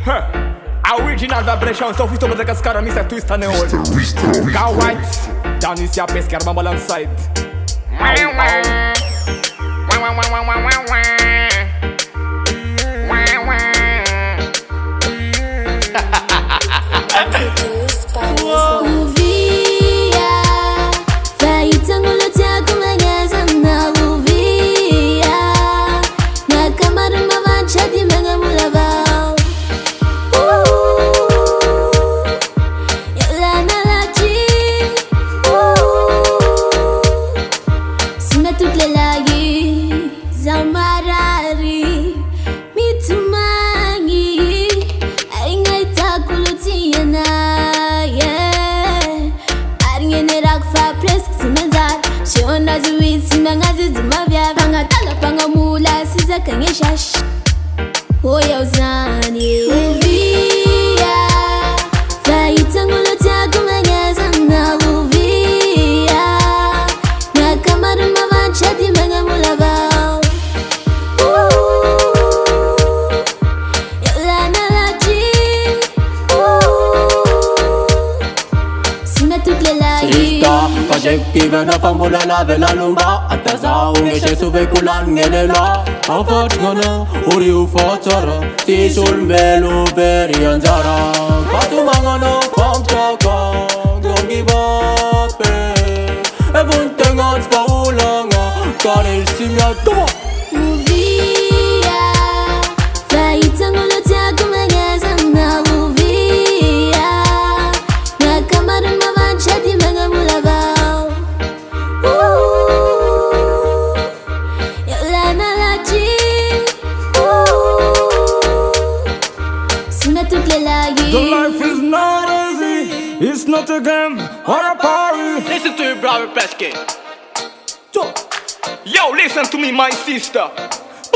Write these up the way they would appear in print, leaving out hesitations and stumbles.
Original vibration, so we stop the cascara, Mr. Twist and all. Go white, down is your best car, mama alongside. Oh, yo, Zani, Uvia, Faitangulo Takumangazana, Uvia, Nakamadu Mavanchati Mangamulava, Yolana Laji, Sista, kasheki na pambula na vela lumba Ataza ungeshe suvekulan ngelela Afat gana, uri ufatara Tisul melu veri anjara Katu mangano famtaka Gongi vape Evun tengat pa ulanga Karel simya tuma Uvia, Faitangulo Takumangazana, Uvia, Nakamadu Mavanchati Mangamulava, Yolana Laji, Sima toutes les lagues. The life is not easy, it's not a game or a party. Listen to your brother Pesky. Yo, listen to me, my sister.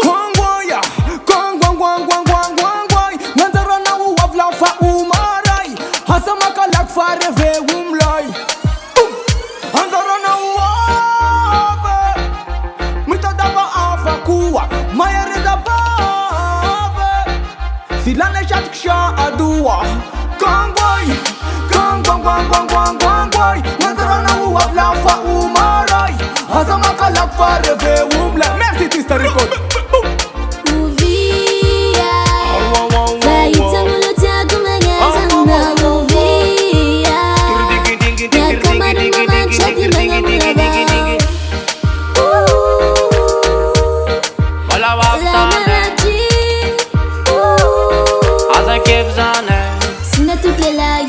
Kongwaya, kongwangwangwangwangwangway. Nandarana uwavla fa umaray. Hasamaka lak fa reve umlay. Andarana uwave. Mitadaba afa kuwa. Mayareza bave. Silane shatksha adua. Kongway, kongwangwangwangwangway. Nandarana uwavla fa umaray. Hasamaka lak fa reve umlay. Merci Twista Record. Uvia, Faitangulo Takumangazana, Uvia, Nakamadu Mavanchati Mangamulava, Walla Yolana Laji, As I keep on Sima toutes les lagues.